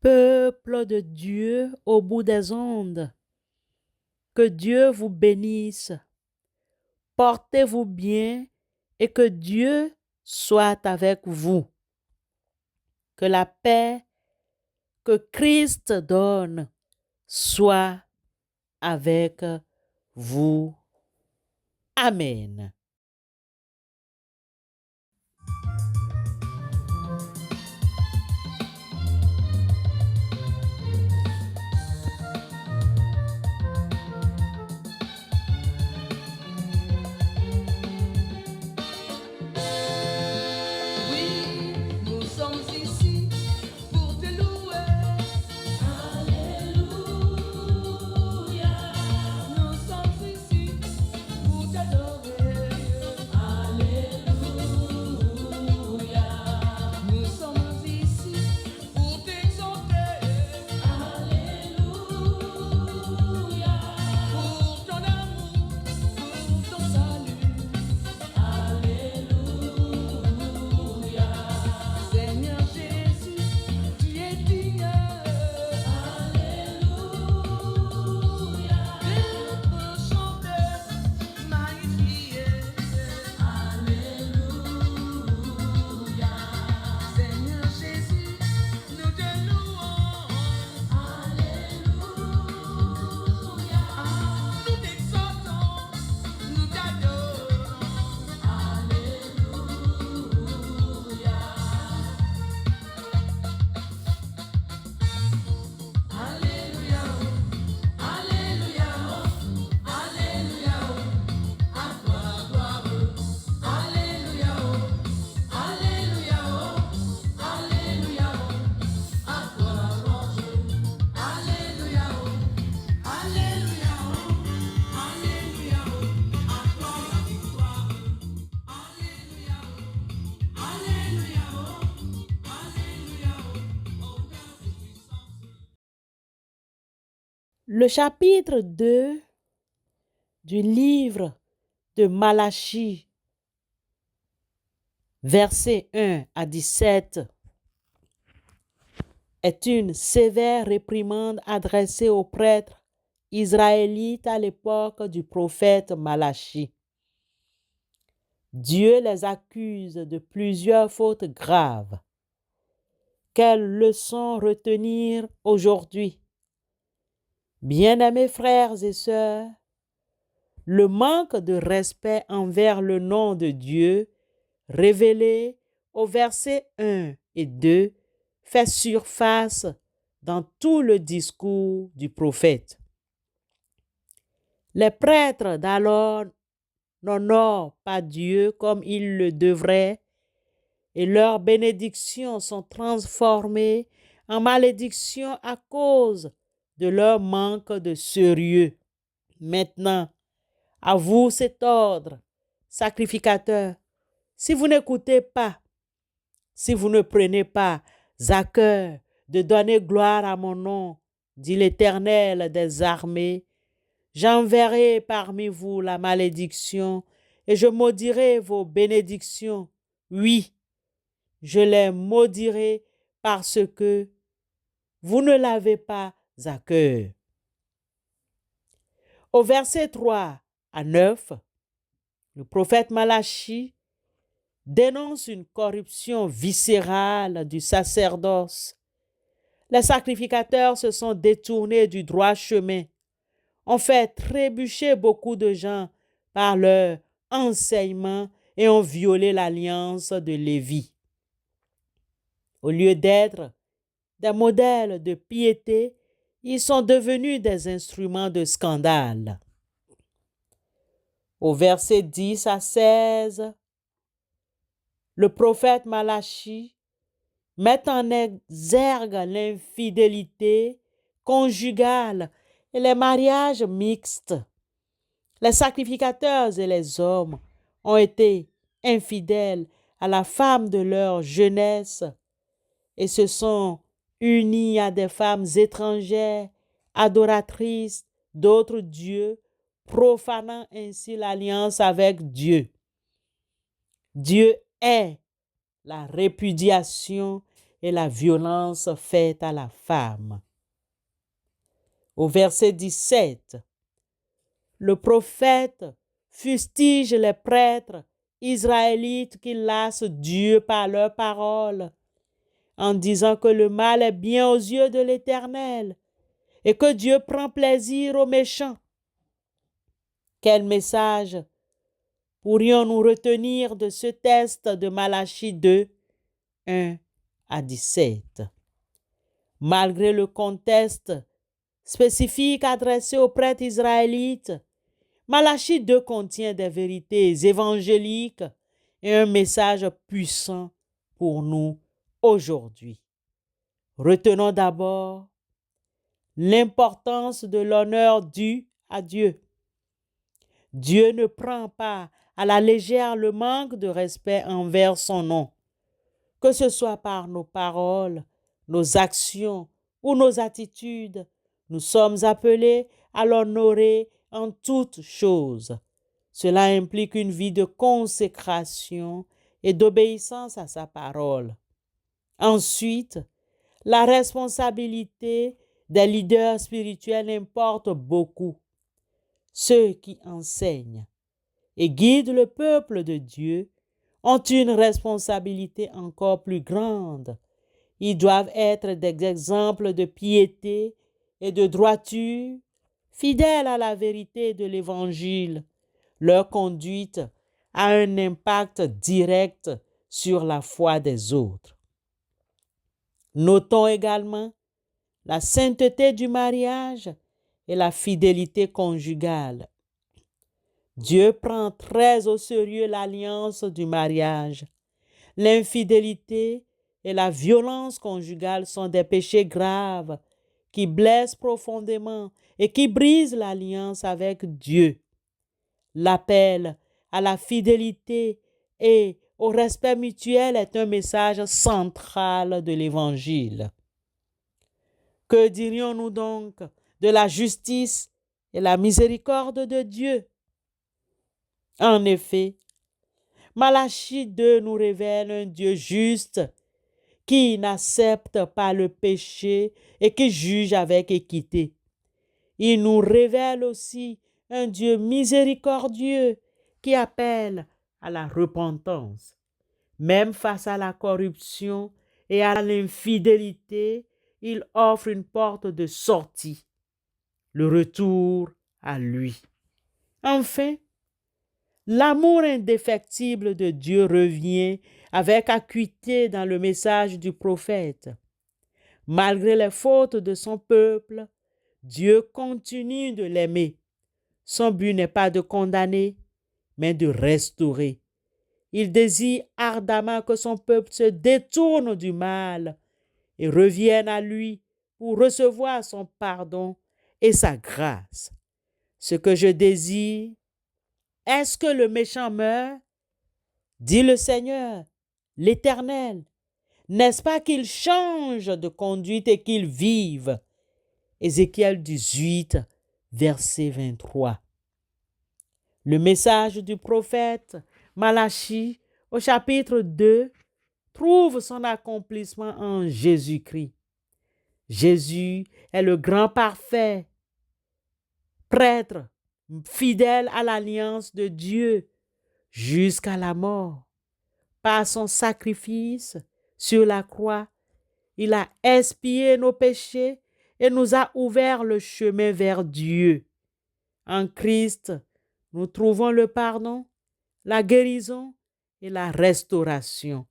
Peuple de Dieu au bout des ondes, que Dieu vous bénisse. Portez-vous bien et que Dieu soit avec vous. Que la paix que Christ donne soit avec vous. Amen. Le chapitre 2 du livre de Malachie, versets 1 à 17, est une sévère réprimande adressée aux prêtres israélites à l'époque du prophète Malachie. Dieu les accuse de plusieurs fautes graves. Quelle leçon retenir aujourd'hui? Bien-aimés frères et sœurs, le manque de respect envers le nom de Dieu, révélé au verset 1 et 2, fait surface dans tout le discours du prophète. Les prêtres d'alors n'honorent pas Dieu comme ils le devraient et leurs bénédictions sont transformées en malédictions à cause de leur manque de sérieux. Maintenant, à vous cet ordre, sacrificateurs, si vous n'écoutez pas, si vous ne prenez pas à cœur de donner gloire à mon nom, dit l'Éternel des armées, j'enverrai parmi vous la malédiction et je maudirai vos bénédictions. Oui, je les maudirai parce que vous ne l'avez pas à cœur. Au verset 3 à 9, le prophète Malachie dénonce une corruption viscérale du sacerdoce. Les sacrificateurs se sont détournés du droit chemin, ont fait trébucher beaucoup de gens par leur enseignement et ont violé l'alliance de Lévi. Au lieu d'être des modèles de piété, ils sont devenus des instruments de scandale. Au verset 10 à 16, le prophète Malachie met en exergue l'infidélité conjugale et les mariages mixtes. Les sacrificateurs et les hommes ont été infidèles à la femme de leur jeunesse et se sont unis à des femmes étrangères, adoratrices d'autres dieux, profanant ainsi l'alliance avec Dieu. Dieu est la répudiation et la violence faite à la femme. Au verset 17, le prophète fustige les prêtres israélites qui lassent Dieu par leurs paroles, en disant que le mal est bien aux yeux de l'Éternel et que Dieu prend plaisir aux méchants. Quel message pourrions-nous retenir de ce texte de Malachie 2, 1 à 17? Malgré le contexte spécifique adressé aux prêtres israélites, Malachie 2 contient des vérités évangéliques et un message puissant pour nous aujourd'hui. Retenons d'abord l'importance de l'honneur dû à Dieu. Dieu ne prend pas à la légère le manque de respect envers son nom, que ce soit par nos paroles, nos actions ou nos attitudes. Nous sommes appelés à l'honorer en toutes choses. Cela implique une vie de consécration et d'obéissance à sa parole. Ensuite, la responsabilité des leaders spirituels importe beaucoup. Ceux qui enseignent et guident le peuple de Dieu ont une responsabilité encore plus grande. Ils doivent être des exemples de piété et de droiture, fidèles à la vérité de l'Évangile. Leur conduite a un impact direct sur la foi des autres. Notons également la sainteté du mariage et la fidélité conjugale. Dieu prend très au sérieux l'alliance du mariage. L'infidélité et la violence conjugale sont des péchés graves qui blessent profondément et qui brisent l'alliance avec Dieu. L'appel à la fidélité et au respect mutuel est un message central de l'Évangile. Que dirions-nous donc de la justice et la miséricorde de Dieu? En effet, Malachie 2 nous révèle un Dieu juste qui n'accepte pas le péché et qui juge avec équité. Il nous révèle aussi un Dieu miséricordieux qui appelle à la repentance. Même face à la corruption et à l'infidélité, il offre une porte de sortie, le retour à lui. Enfin, l'amour indéfectible de Dieu revient avec acuité dans le message du prophète. Malgré les fautes de son peuple, Dieu continue de l'aimer. Son but n'est pas de condamner, mais de restaurer. Il désire ardemment que son peuple se détourne du mal et revienne à lui pour recevoir son pardon et sa grâce. Ce que je désire, est-ce que le méchant meure? Dit le Seigneur, l'Éternel. N'est-ce pas qu'il change de conduite et qu'il vive? Ézéchiel 18, verset 23. Le message du prophète Malachie au chapitre 2 trouve son accomplissement en Jésus-Christ. Jésus est le grand parfait, prêtre, fidèle à l'alliance de Dieu jusqu'à la mort. Par son sacrifice sur la croix, Il a expié nos péchés et nous a ouvert le chemin vers Dieu. En Christ, nous trouvons le pardon, la guérison et la restauration.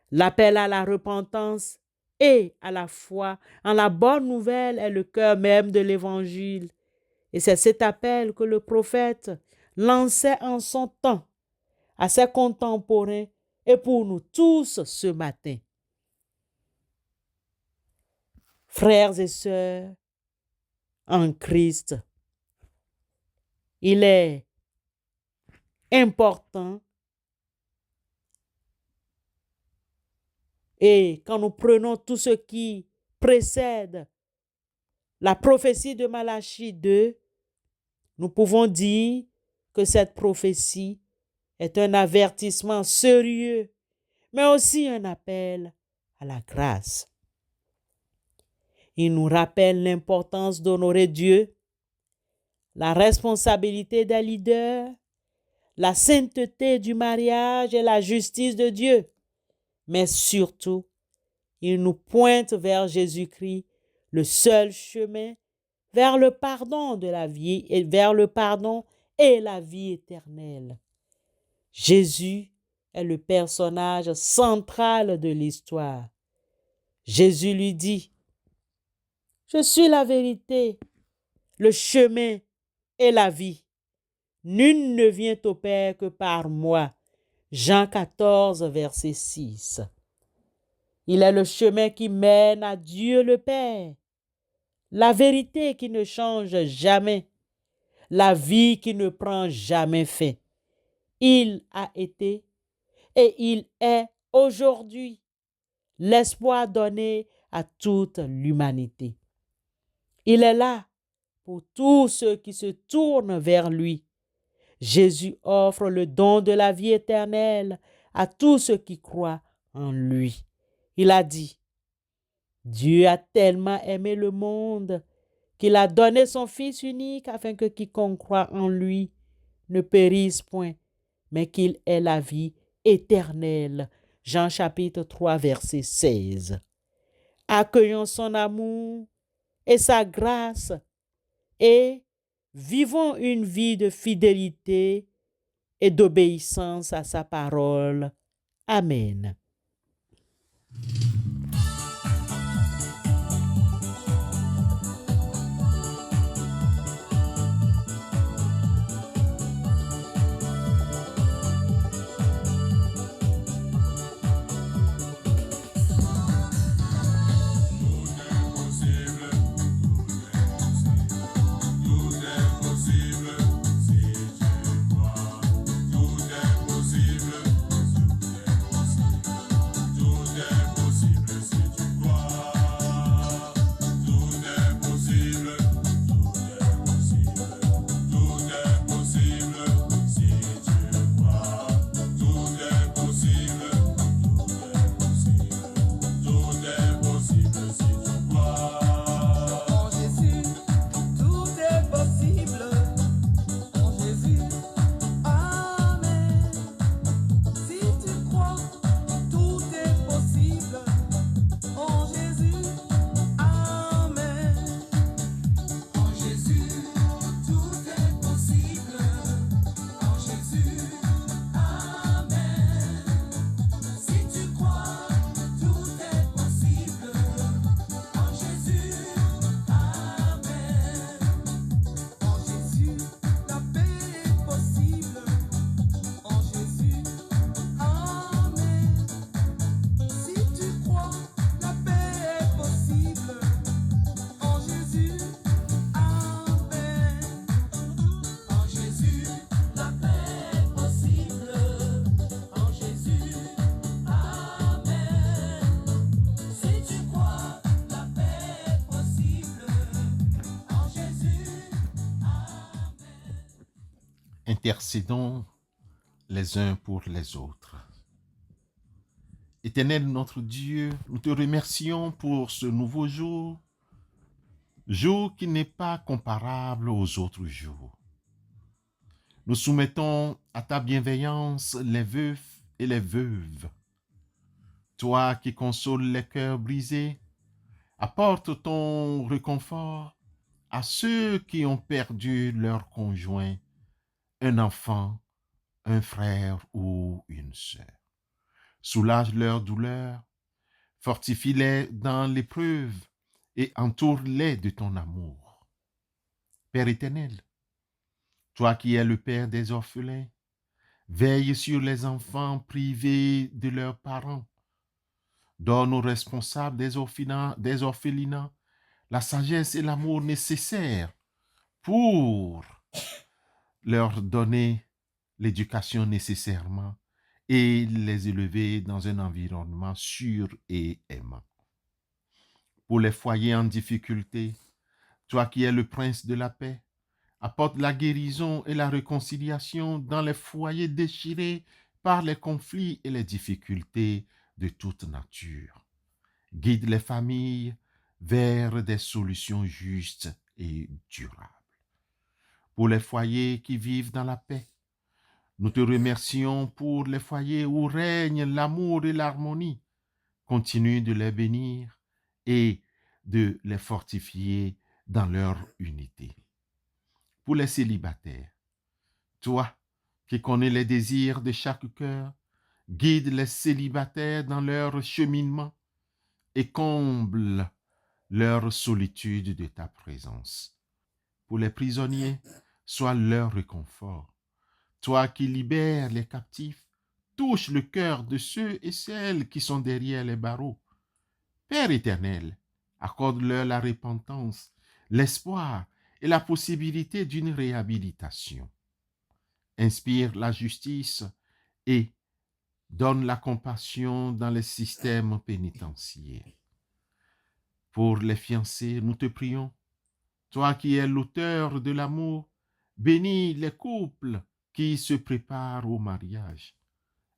L'appel à la repentance et à la foi en la bonne nouvelle est le cœur même de l'Évangile. Et c'est cet appel que le prophète lançait en son temps à ses contemporains et pour nous tous ce matin. Frères et sœurs, en Christ, il est important et quand nous prenons tout ce qui précède la prophétie de Malachie 2, nous pouvons dire que cette prophétie est un avertissement sérieux, mais aussi un appel à la grâce. Il nous rappelle l'importance d'honorer Dieu, la responsabilité des leaders, la sainteté du mariage et la justice de Dieu. Mais surtout, il nous pointe vers Jésus-Christ, le seul chemin vers le pardon de la vie et vers le pardon et la vie éternelle. Jésus est le personnage central de l'histoire. Jésus lui dit: je suis la vérité, le chemin et la vie. Nul ne vient au Père que par moi. Jean 14, verset 6. Il est le chemin qui mène à Dieu le Père, la vérité qui ne change jamais, la vie qui ne prend jamais fin. Il a été et il est aujourd'hui l'espoir donné à toute l'humanité. Il est là pour tous ceux qui se tournent vers lui. Jésus offre le don de la vie éternelle à tous ceux qui croient en lui. Il a dit: Dieu a tellement aimé le monde qu'il a donné son Fils unique afin que quiconque croit en lui ne périsse point, mais qu'il ait la vie éternelle. Jean chapitre 3, verset 16. Accueillons son amour et sa grâce et vivons une vie de fidélité et d'obéissance à sa parole. Amen. Intercédons les uns pour les autres. Éternel notre Dieu, nous te remercions pour ce nouveau jour, jour qui n'est pas comparable aux autres jours. Nous soumettons à ta bienveillance les veufs et les veuves, Toi qui consoles les cœurs brisés, apporte ton réconfort à ceux qui ont perdu leur conjoint, un enfant, un frère ou une sœur. Soulage leur douleur, fortifie-les dans l'épreuve et entoure-les de ton amour. Père éternel, toi qui es le Père des orphelins, veille sur les enfants privés de leurs parents. Donne aux responsables des orphelinats la sagesse et l'amour nécessaires pour leur donner l'éducation nécessairement et les élever dans un environnement sûr et aimant. Pour les foyers en difficulté, toi qui es le prince de la paix, apporte la guérison et la réconciliation dans les foyers déchirés par les conflits et les difficultés de toute nature. Guide les familles vers des solutions justes et durables. Pour les foyers qui vivent dans la paix, nous te remercions pour les foyers où règne l'amour et l'harmonie. Continue de les bénir et de les fortifier dans leur unité. Pour les célibataires, toi qui connais les désirs de chaque cœur, guide les célibataires dans leur cheminement et comble leur solitude de ta présence. Pour les prisonniers, sois leur réconfort. Toi qui libères les captifs, touche le cœur de ceux et celles qui sont derrière les barreaux. Père éternel, accorde-leur la repentance, l'espoir et la possibilité d'une réhabilitation. Inspire la justice et donne la compassion dans les systèmes pénitentiaires. Pour les fiancés, nous te prions, toi qui es l'auteur de l'amour, bénis les couples qui se préparent au mariage.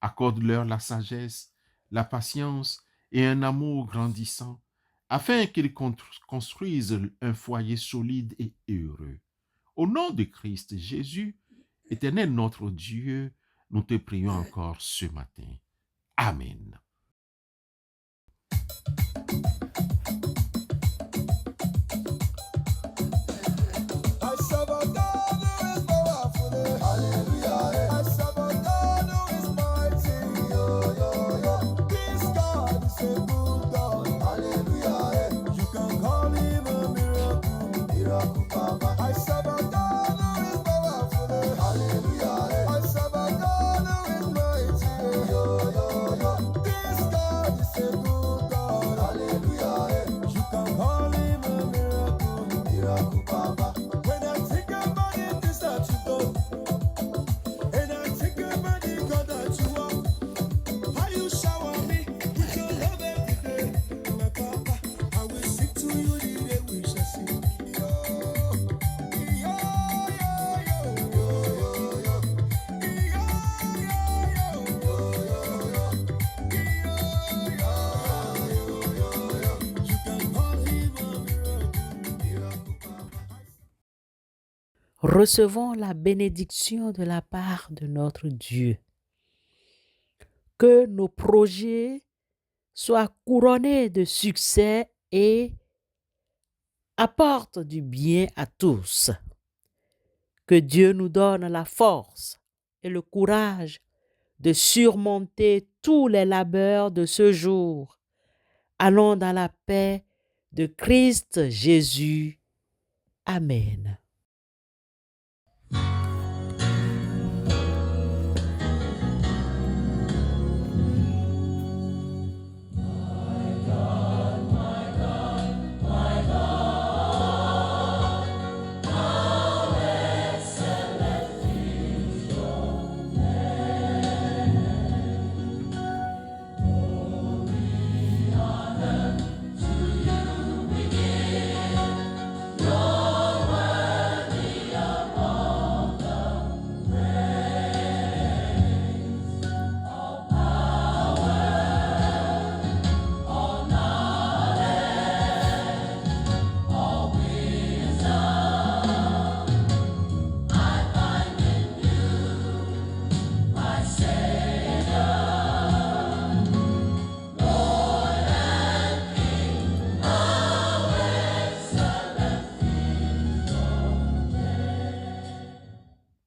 Accorde-leur la sagesse, la patience et un amour grandissant, afin qu'ils construisent un foyer solide et heureux. Au nom de Christ Jésus, Éternel notre Dieu, nous te prions encore ce matin. Amen. Recevons la bénédiction de la part de notre Dieu. Que nos projets soient couronnés de succès et apportent du bien à tous. Que Dieu nous donne la force et le courage de surmonter tous les labeurs de ce jour. Allons dans la paix de Christ Jésus. Amen.